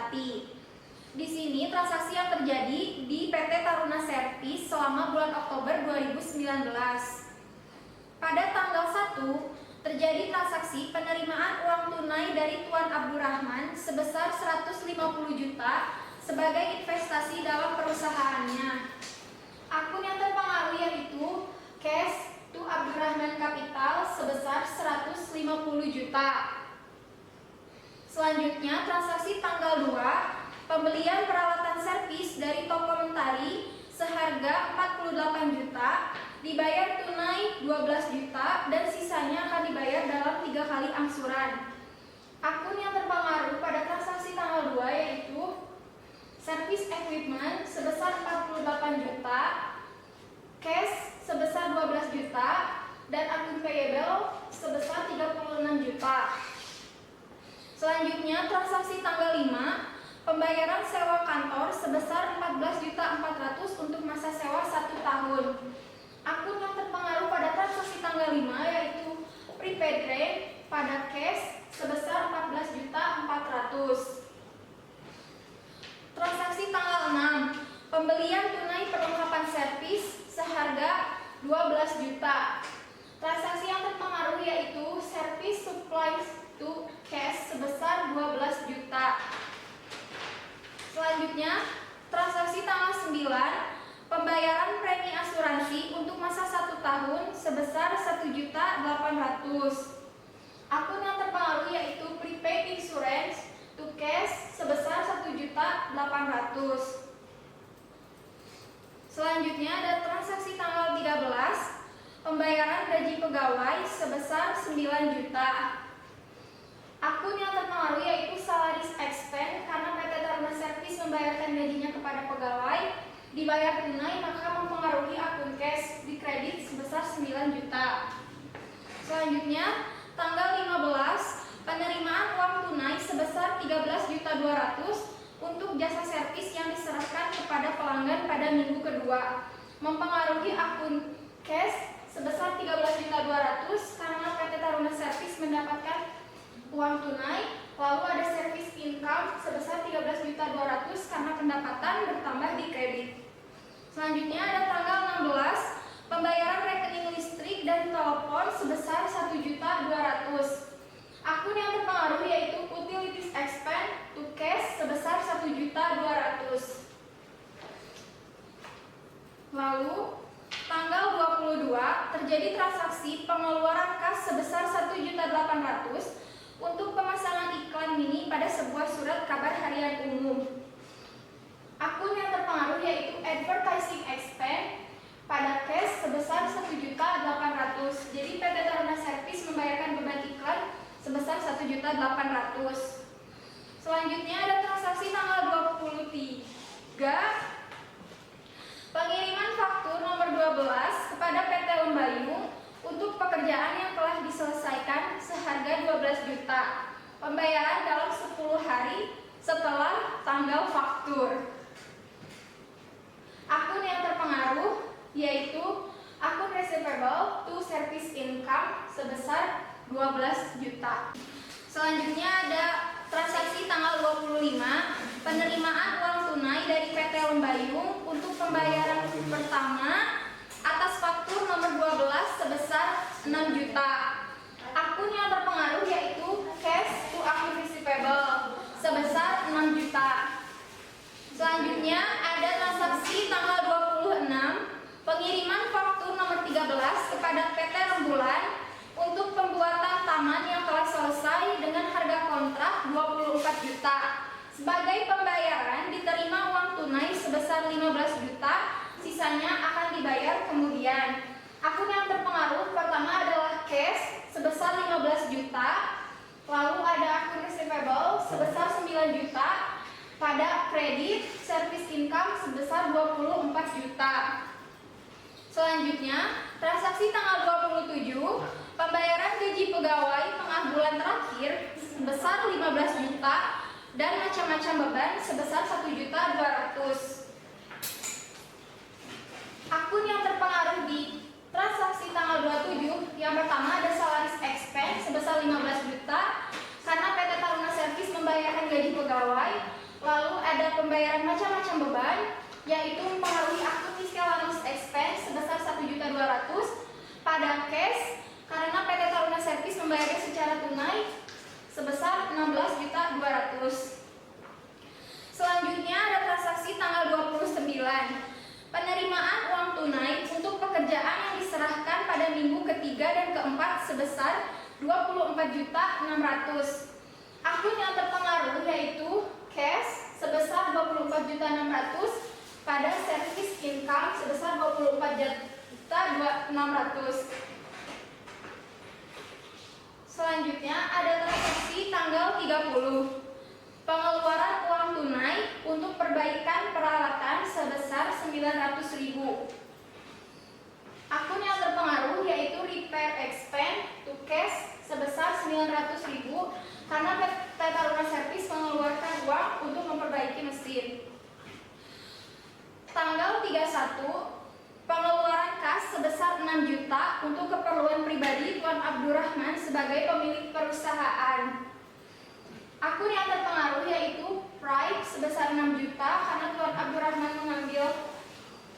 disepakati. Di sini transaksi yang terjadi di PT Taruna Servis selama bulan Oktober 2019. Pada tanggal 1 terjadi transaksi penerimaan uang tunai dari Tuan Abdurrahman sebesar 150 juta sebagai investasi dalam perusahaannya. Akun yang terpengaruh yaitu cash to Abdurrahman Capital sebesar 150 juta. Selanjutnya transaksi tanggal 2, pembelian peralatan servis dari toko Mentari seharga 48 juta, dibayar tunai 12 juta dan sisanya akan dibayar dalam 3 kali angsuran. Akun yang terpengaruh pada transaksi tanggal 2 yaitu service equipment sebesar 48 juta, cash sebesar 12 juta, dan akun payable sebesar 36 juta. Selanjutnya transaksi tanggal 5, pembayaran sewa kantor sebesar 14.400 untuk masa sewa 1 tahun. Akun yang terpengaruh pada transaksi tanggal 5 yaitu prepaid rate pada cash sebesar 14.400. Transaksi tanggal 6, pembelian tunai perlengkapan servis seharga 12 juta. Transaksi yang terpengaruh yaitu service supplies to cash sebesar 12 juta. Selanjutnya, transaksi tanggal 9, pembayaran premi asuransi untuk masa 1 tahun sebesar 1.800.000. Akun yang terpengaruh yaitu prepaid insurance to cash sebesar 1.800.000. Selanjutnya ada transaksi tanggal 13, pembayaran gaji pegawai sebesar 9 juta. Akun yang terpengaruh yaitu salaries expense karena PT Taruna Servis membayarkan gajinya kepada pegawai, dibayar tunai maka mempengaruhi akun cash di kredit sebesar 9 juta. Selanjutnya tanggal 15, penerimaan uang tunai sebesar 13.200.000 untuk jasa servis yang diserahkan kepada pelanggan pada minggu kedua, mempengaruhi akun cash sebesar 13.200.000 karena PT Taruna Servis mendapatkan uang tunai, lalu ada service income sebesar 13.200.000 karena pendapatan bertambah di kredit. Selanjutnya ada tanggal 16, pembayaran rekening listrik dan telepon sebesar 1.200.000. Akun yang terpengaruh yaitu utilities expense to cash sebesar 1.200.000. Lalu tanggal 22 terjadi transaksi pengeluaran kas sebesar 1.800.000 untuk pemasangan iklan mini pada sebuah surat kabar harian umum. Akun yang terpengaruh yaitu advertising expense pada cash sebesar 1.800.000. Jadi PT Taruna Servis membayarkan beban iklan sebesar 1.800.000. Selanjutnya ada transaksi tanggal 23, pengiriman faktur nomor 12 kepada PT Lembayung untuk pekerjaan yang telah diselesaikan seharga 12 juta. Pembayaran dalam 10 hari setelah tanggal faktur. Akun yang terpengaruh yaitu akun receivable to service income sebesar 12 juta. Selanjutnya ada transaksi tanggal 25, penerimaan uang tunai dari PT Lembayung untuk pembayaran pertama atas faktur nomor 12 sebesar 6 juta. Akun yang terpengaruh yaitu cash to akun receivable sebesar 6 juta. Selanjutnya ada transaksi tanggal 26, pengiriman faktur nomor 13 kepada PT Rembulan untuk pembuatan taman yang telah selesai dengan harga kontrak 24 juta. Sebagai pembayaran diterima uang tunai sebesar 15 juta, sisanya akan dibayar kemudian. Akun yang terpengaruh pertama adalah cash sebesar 15 juta, lalu ada akun receivable sebesar 9 juta, pada kredit service income sebesar 24 juta. Selanjutnya, transaksi tanggal 27, pembayaran gaji pegawai tengah bulan terakhir sebesar 15 juta dan macam-macam beban sebesar 1.200.000. Akun yang terpengaruh di transaksi tanggal 27, yang pertama ada salaries expense sebesar 15 juta karena PT Taruna Servis membayarkan gaji pegawai, pada cash karena PT Taruna Servis membayarnya secara tunai sebesar 16.200.000. Selanjutnya ada transaksi tanggal 29. Penerimaan uang tunai untuk pekerjaan yang diserahkan pada minggu ketiga dan keempat sebesar 24.600.000. Akun yang terpengaruh yaitu cash sebesar 24.600.000 pada service income sebesar 24.600.000. Selanjutnya ada transaksi tanggal 30. Pengeluaran uang tunai untuk perbaikan peralatan sebesar 900.000. Akun yang terpengaruh yaitu repair expense to cash sebesar 900.000 karena PT Taruna Servis mengeluarkan uang untuk memperbaiki mesin. Tanggal 31, pengeluaran kas sebesar 6 juta untuk keperluan pribadi Tuan Abdurrahman sebagai pemilik perusahaan. Akun yang terpengaruh yaitu Pride sebesar 6 juta karena Tuan Abdurrahman mengambil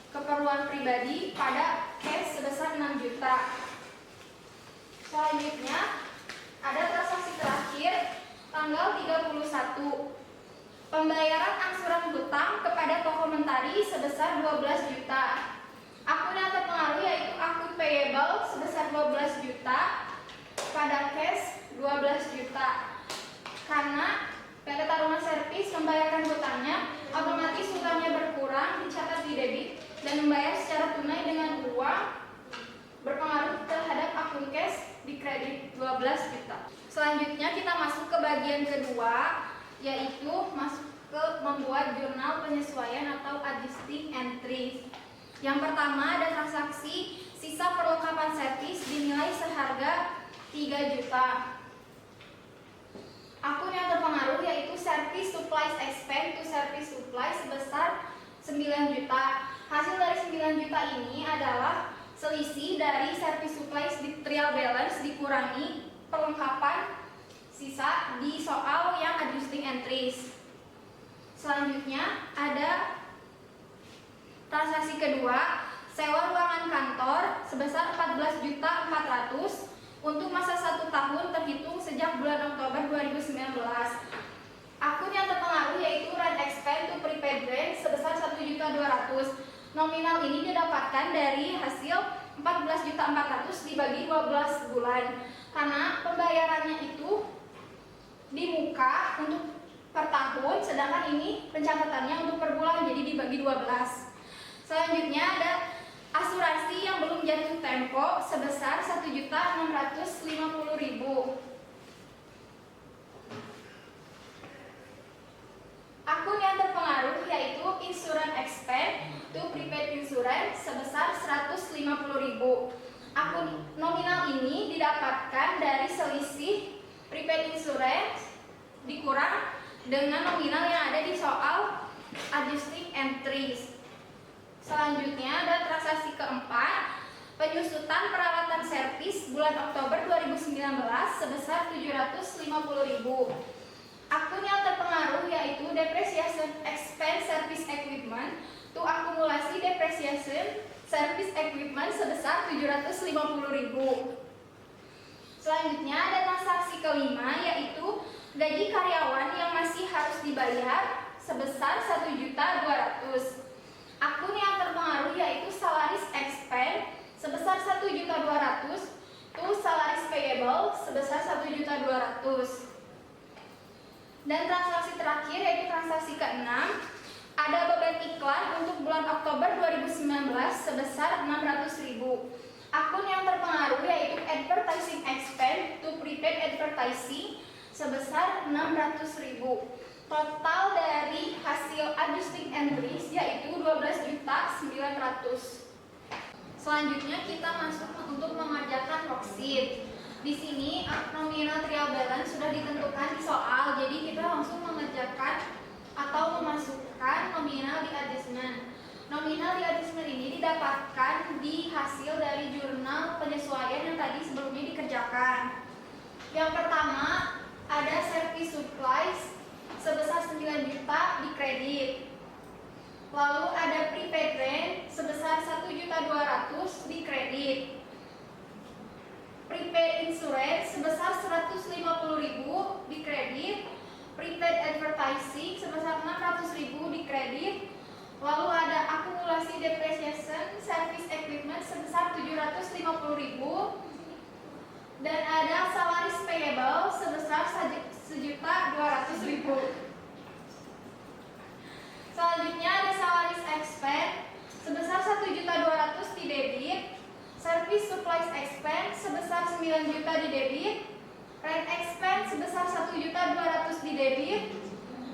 keperluan pribadi pada cash sebesar 6 juta. Selanjutnya ada transaksi terakhir tanggal 31. Pembayaran angsuran hutang kepada toko mentari sebesar 12 juta. Akun yang terpengaruh yaitu akun payable sebesar 12 juta pada cash 12 juta. Karena PT Taruna Servis membayarkan hutangnya, otomatis hutangnya berkurang, dicatat di debit dan membayar secara tunai dengan uang berpengaruh terhadap akun cash di kredit 12 juta. Selanjutnya kita masuk ke bagian kedua, yaitu masuk ke membuat jurnal penyesuaian atau adjusting entries. Yang pertama ada transaksi sisa perlengkapan servis dinilai seharga 3 juta. Akun yang terpengaruh yaitu service supplies expense to service supply sebesar 9 juta. Hasil dari 9 juta ini adalah selisih dari service supplies di trial balance dikurangi perlengkapan sisa di soal yang adjusting entries. Selanjutnya ada transaksi kedua, sewa ruangan kantor sebesar 14.400.000 untuk masa 1 tahun terhitung sejak bulan Oktober 2019. Akun yang terpengaruh yaitu rent expense to prepaid rent sebesar 1.200.000. Nominal ini didapatkan dari hasil 14.400.000 dibagi 12 bulan. Karena pembayarannya itu di muka untuk per tahun, sedangkan ini pencatatannya untuk per bulan, jadi dibagi 12. Selanjutnya ada asuransi yang belum jatuh tempo sebesar 1.650.000. Akun yang terpengaruh yaitu insurance expense to prepaid insurance sebesar 150.000. Akun nominal ini didapatkan dari selisih prepaid insurance dikurang dengan nominal yang ada di soal adjusting entries. Selanjutnya ada transaksi keempat, penyusutan peralatan servis bulan Oktober 2019 sebesar 750.000. Akun yang terpengaruh yaitu depreciation expense service equipment to akumulasi depreciation service equipment sebesar 750.000. Selanjutnya ada transaksi kelima yaitu gaji karyawan yang masih harus dibayar sebesar 1.200.000. Akun yang terpengaruh yaitu salaries expense sebesar 1.200.000 to salaries payable sebesar 1.200.000. Dan transaksi terakhir yaitu transaksi keenam, ada beban iklan untuk bulan Oktober 2019 sebesar 600.000. Akun yang terpengaruh yaitu advertising expense to prepaid advertising sebesar 600.000. Total dari hasil adjusting entries yaitu 12.900.000. Selanjutnya kita masuk untuk mengerjakan worksheet. Di sini nominal trial balance sudah ditentukan di soal, jadi kita langsung mengerjakan atau memasukkan nominal di adjustment. Nominal di adjustment ini didapatkan di hasil dari jurnal penyesuaian yang tadi sebelumnya dikerjakan. Yang pertama ada service supplies sebesar 9 juta di kredit. Lalu ada prepaid rent sebesar 1.200.000 di kredit. insurance sebesar 150.000 di kredit, prepaid advertising sebesar 600.000 di kredit, lalu ada akumulasi depreciation service equipment sebesar 750.000, dan ada salaries payable sebesar 1.200.000. Selanjutnya ada salaries expense sebesar 1.200.000 di debit, service supplies expense sebesar 9 juta di debit, rent expense sebesar 1.200.000 di debit,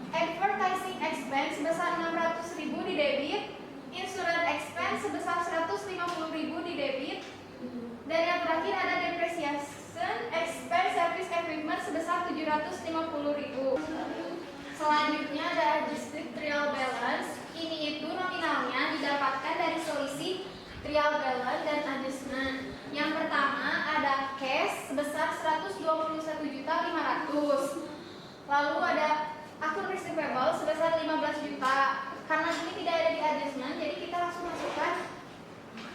advertising expense sebesar 600.000 di debit, insurance expense sebesar 150.000 di debit, dan yang terakhir ada depreciation expense service equipment sebesar 750.000. Selanjutnya ada adjusted trial balance. Ini itu nominalnya didapatkan dari selisih trial balance dan adjustment. Yang pertama ada cash sebesar 121.500.000. Lalu ada akun receivable sebesar 15 juta. Karena ini tidak ada di adjustment, jadi kita langsung masukkan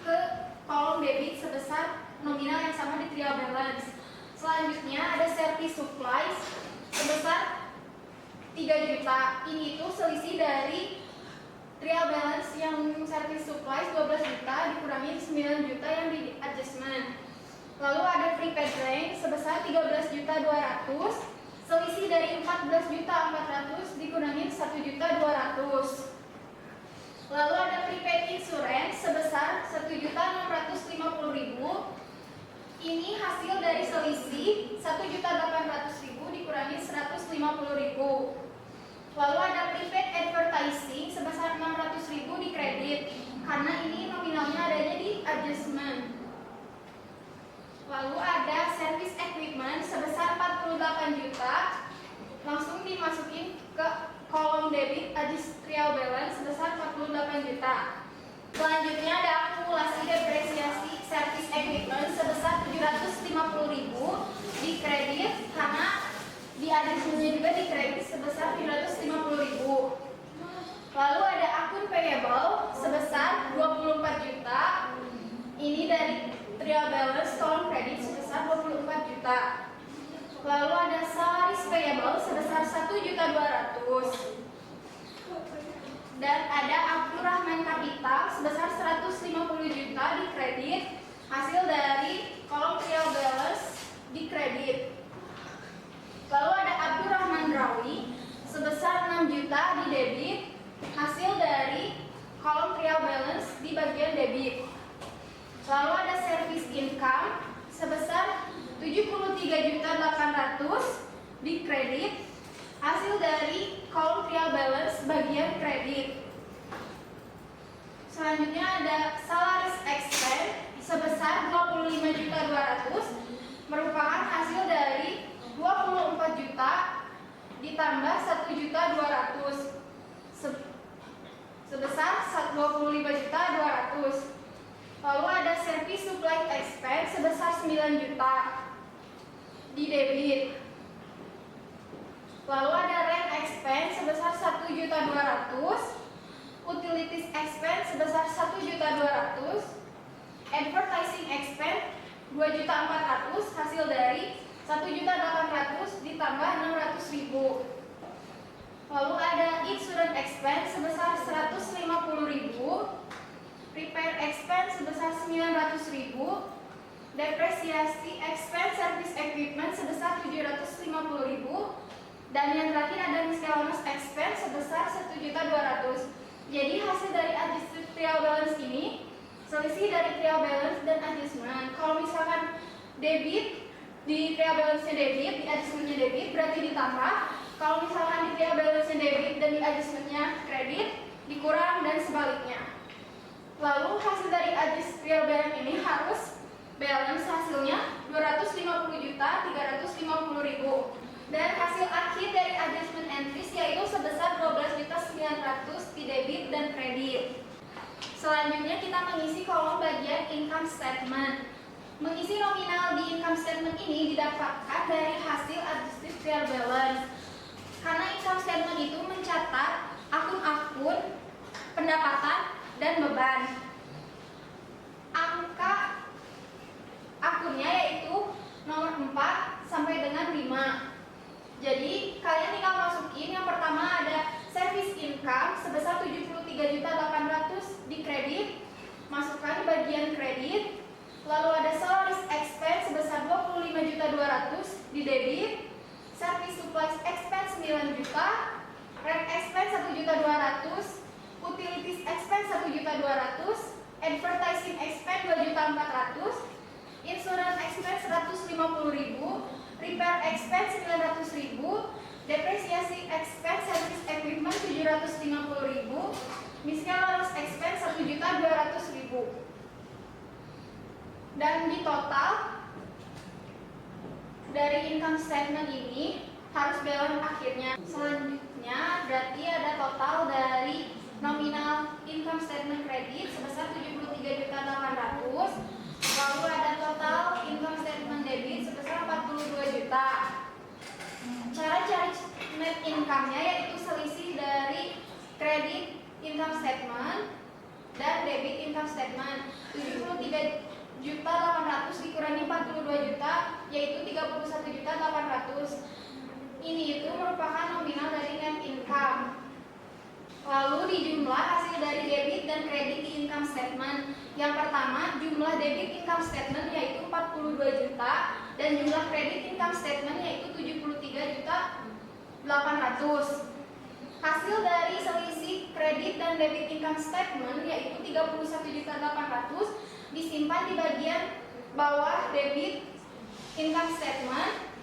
ke kolom debit sebesar nominal yang sama di trial balance. Selanjutnya ada service supplies sebesar 3 juta. Ini itu selisih dari trial balance yang service supplies 12 juta dikurangi 9 juta yang di adjustment. Lalu ada prepaid rent sebesar 13.200.000, selisih dari 14.400.000 dikurangi 1.200.000. Lalu ada prepaid insurance sebesar 1.650.000. Ini hasil dari selisih 1.800.000 dikurangi 150.000. Lalu ada prepaid advertising sebesar 600.000 di kredit, karena ini nominalnya adanya di adjustment. Lalu ada service equipment sebesar 48 juta, langsung dimasukin ke kolom debit adjusted trial balance sebesar 48 juta. Selanjutnya ada akumulasi depresiasi service equipment sebesar 750.000 di kredit, karena di adjustmentnya juga di kredit sebesar 750.000. Lalu ada akun payable sebesar 24 juta. Ini dari trial balance kolom kredit sebesar 24 juta. Lalu ada salaries payable sebesar 1.200.000. Dan ada Abdurrahman Kapital sebesar 150 juta di kredit, hasil dari kolom trial balance di kredit. Lalu ada Abdurrahman Rawi sebesar 6 juta di debit, hasil dari kolom trial balance di bagian debit. Lalu ada service income sebesar 73.800.000 di kredit, hasil dari kolom trial balance bagian kredit. Selanjutnya ada salaries expense sebesar 25.200.000, merupakan hasil dari 24 juta ditambah 1.200.000 sebesar 25.200.000. Lalu ada service supply expense sebesar 9 juta di debit. Lalu ada rent expense sebesar 1.200.000, utilities expense sebesar 1.200.000, advertising expense 2.400.000, hasil dari 1.800.000 ditambah 600.000. Lalu ada insurance expense sebesar 150.000, repair expense sebesar 900.000, depresiasi expense service equipment sebesar 750.000, dan yang terakhir ada miscellaneous expense sebesar 1.200.000. Jadi hasil dari adjusted trial balance ini selisih dari trial balance dan adjustment. Kalau misalkan debit di trial balance-nya debit, di adjustment-nya debit berarti ditambah. Kalau misalkan di trial balance-nya debit dan di adjustment-nya kredit dikurang, dan sebaliknya. Lalu hasil dari adjusted trial balance ini harus balance hasilnya 250.350.000, dan hasil akhir dari adjustment entries yaitu sebesar 12.900.000 di debit dan kredit. Selanjutnya kita mengisi kolom bagian income statement. Mengisi nominal di income statement ini didapatkan dari hasil adjusted trial balance. Karena income statement itu mencatat akun-akun, pendapatan, dan beban. Angka akunnya yaitu nomor di debit, service supplies expense 9 juta, rent expense 1.200.000, utilities expense 1.200.000, advertising expense 2.400.000, insurance expense 150.000, repair expense 900.000, depresiasi expense service equipment 750.000, miscellaneous expense 1.200.000. Dan di total dari income statement ini harus balance akhirnya. Selanjutnya berarti ada total dari nominal income statement kredit sebesar 73.800.000, lalu ada total income statement debit sebesar 42 juta. Cara cari net income-nya yaitu selisih dari kredit income statement dan debit income statement. 73.800.000 dikurangi 42 juta yaitu 31.800.000. Ini itu merupakan nominal dari net income. Lalu dijumlah hasil dari debit dan kredit di income statement. Yang pertama, jumlah debit income statement yaitu 42 juta dan jumlah kredit income statement yaitu 73.800.000. Hasil dari selisih kredit dan debit income statement yaitu 31.800.000 disimpan di bagian bawah debit income statement.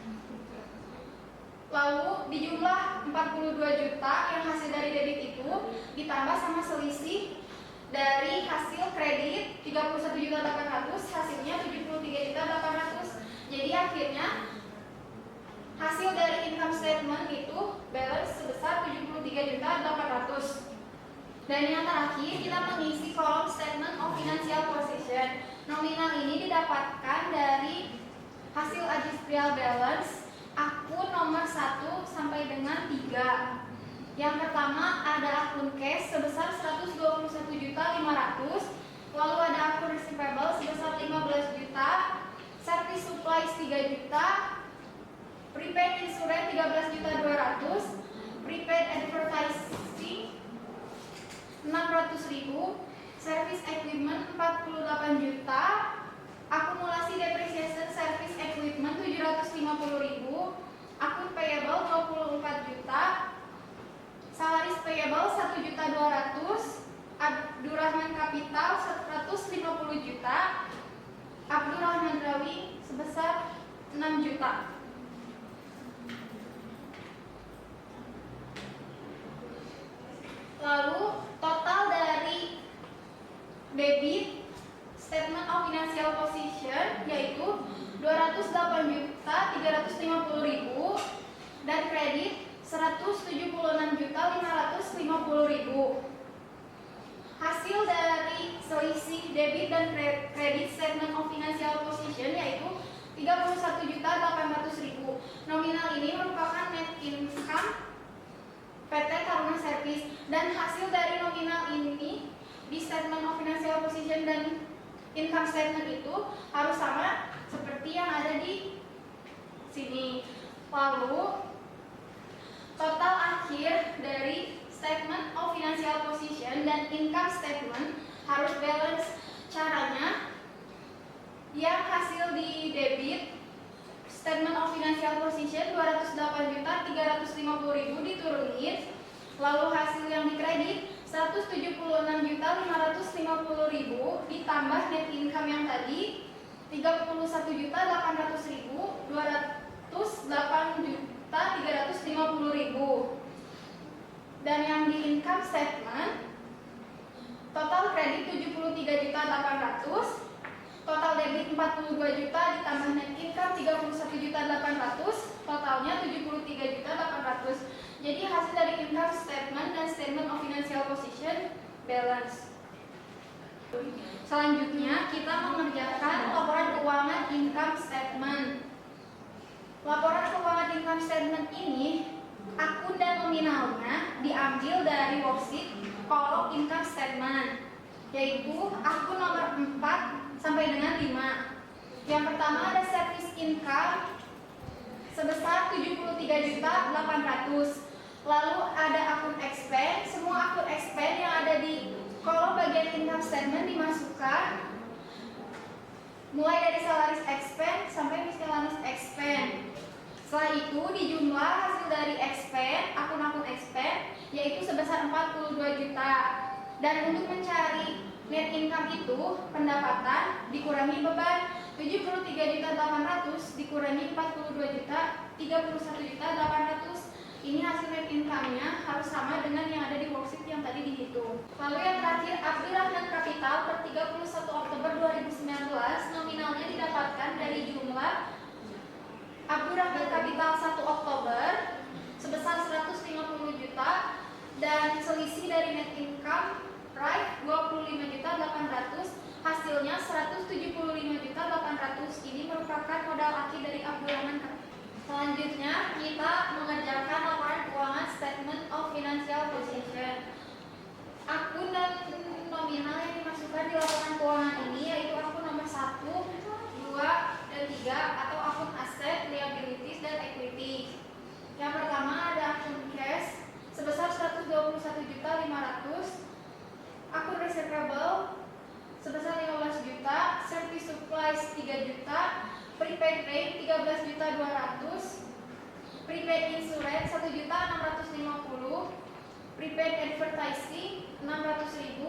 Lalu dijumlah 42 juta yang hasil dari debit itu ditambah sama selisih dari hasil kredit 31.800.000, hasilnya 73.800.000. Jadi akhirnya hasil dari income statement itu balance sebesar 73.800.000. Dan yang terakhir kita mengisi kolom statement of financial position. Nominal ini didapatkan dari hasil adjusted balance akun nomor 1 sampai dengan 3. Yang pertama ada akun cash sebesar 121.500.000, lalu ada akun receivable sebesar 15 juta, service supplies 3 juta, prepaid insurance 13.200.000, prepaid advertising 600.000, service equipment 48 juta, akumulasi depreciation service equipment 750.000, akun payable 24 juta, salaris payable 1.200.000, Abdurrahman Capital 150 juta, Abdurrahman Drawing sebesar 6 juta. Lalu total dari debit statement of financial position yaitu 208.350.000 dan kredit 176.550.000. Hasil dari selisih debit dan kredit statement of financial position yaitu 31.800.000. Nominal ini merupakan net income PT Taruna Service dan hasil dari nominal ini di statement of financial position dan income statement itu harus sama seperti yang ada di sini. Lalu total akhir dari statement of financial position dan income statement harus balance. Caranya yang hasil di debit statement of financial position 208.350.000 diturunin, lalu hasil yang dikredit 176.550.000 ditambah net income yang tadi 31.800.000, 208.350.000. Dan yang di income statement total kredit 73.800.000, total debit 42 juta ditambah net income 31.800.000, totalnya 73.800.000. Jadi hasil dari income statement dan statement of financial position balance. Selanjutnya kita mengerjakan laporan keuangan income statement. Laporan keuangan income statement ini akun dan nominalnya diambil dari worksheet kolom income statement, yaitu akun nomor 4 sampai dengan 5. Yang pertama ada service income sebesar 73.800.000. Lalu ada akun expense, semua akun expense yang ada di kolom bagian income statement dimasukkan, mulai dari salaris expense sampai miscellaneous expense. Setelah itu dijumlah hasil dari expand, akun-akun expand, yaitu sebesar 42 juta. Dan untuk mencari net income itu, pendapatan dikurangi beban, 73.800 dikurangi 42 juta, 31.800. Ini hasil net income-nya harus sama dengan yang ada di worksheet yang tadi dihitung. Lalu yang terakhir, Abdurrahman Capital per 31 Oktober 2019 nominalnya didapatkan dari jumlah Abdurrahman Capital 1 Oktober sebesar 150 juta dan selisih dari net income right 25.800, hasilnya 175.800. Ini merupakan modal akhir dari Abdurrahman Capital. Selanjutnya kita mengerjakan laporan keuangan Statement of Financial Position. Akun dan nominal yang dimasukkan di laporan keuangan ini yaitu akun nomor 1, 2, dan 3 atau akun aset, liabilities, dan equity. Yang pertama ada akun cash sebesar 121.500, akun receivable sebesar 15 juta, service supplies 3 juta, prepaid rate 13.200, prepaid insurance 1.650, prepaid advertising 600.000,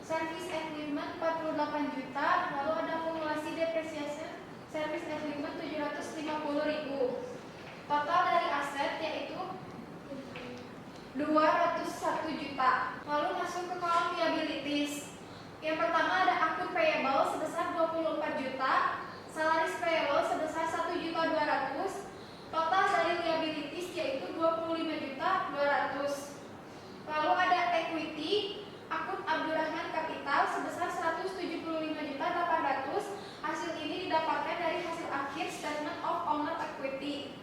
service equipment 48 juta, lalu ada akumulasi depreciation service equipment 750.000. Total dari aset yaitu 201 juta. Lalu masuk ke kolom liabilities. Yang pertama ada akun payable sebesar 24 juta, salaries payable sebesar 1.200.000, total dari liabilities yaitu 25.200.000. Lalu ada equity, akun Abdurrahman Capital sebesar 175.800. Hasil ini didapatkan dari hasil akhir statement of owner equity.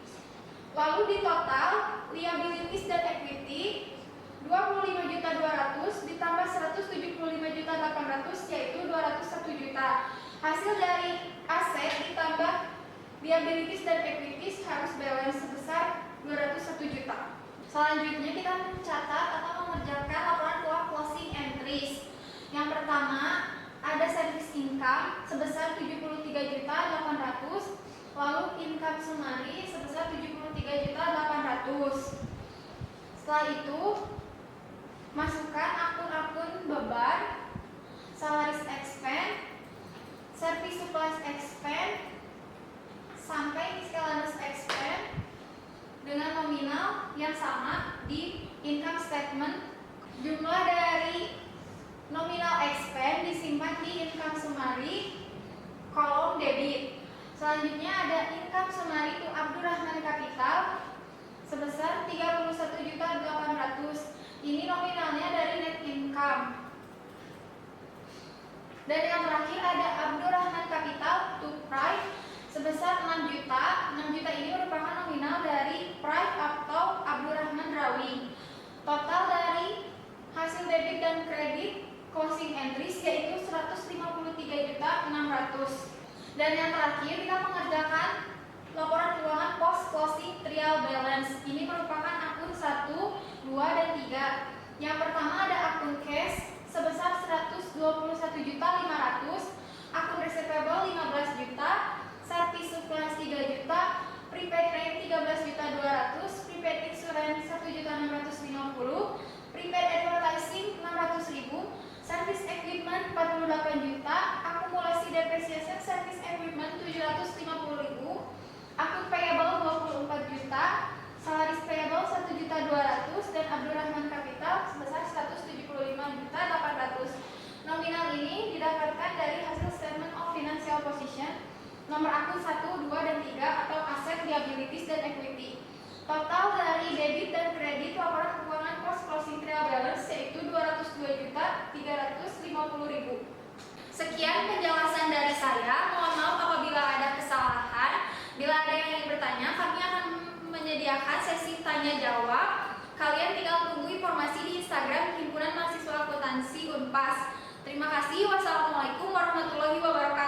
Lalu di total liabilities dan equity 25.200 ditambah 175.800 yaitu 201 juta. Hasil dari aset ditambah liabilities dan equities harus balance sebesar 201 juta. Selanjutnya kita mencatat atau mengerjakan laporan keuangan closing entries. Yang pertama ada service income sebesar 73.800, lalu income summary sebesar 73.800. Setelah itu masukkan akun-akun beban, salaries expense, service supplies expense, sampai miscellaneous expense dengan nominal yang sama di income statement. Jumlah dari nominal expense disimpan di income summary kolom debit. Selanjutnya ada income summary to Abdurrahman Capital sebesar 31.800. Ini nominalnya dari net income. Dan yang terakhir ada Abdurrahman Capital to Pride sebesar 6 juta. 6 juta ini merupakan nominal dari Pride atau Abdurrahman Drawing. Total dari hasil debit dan kredit closing entries yaitu 153.600. Dan yang terakhir kita mengerjakan laporan keuangan post closing trial balance. Ini merupakan akun 1, 2, dan 3. Yang pertama ada akun cash sebesar 121.500, akun receivable 15 juta, service supplies 3 juta, prepaid rate 13.200, prepaid insurance 1.650, prepaid advertising 600.000, service equipment 48 juta, akumulasi depreciation service equipment 750.000, akun payable 24 juta, salaries payable 1.200.000, dan Abdurrahman Capital sebesar 175.800. Nominal ini didapatkan dari hasil statement of financial position nomor akun 1, 2, dan 3 atau aset, liabilities, dan equity. Total dari debit dan kredit laporan keuangan post closing trial balance yaitu 222.350.000. Sekian penjelasan dari saya. Mohon maaf apabila ada kesalahan. Bila ada yang ingin bertanya, kami akan menyediakan sesi tanya jawab. Kalian tinggal tunggu informasi di Instagram Himpunan Mahasiswa Akuntansi Unpas. Terima kasih. Wassalamualaikum warahmatullahi wabarakatuh.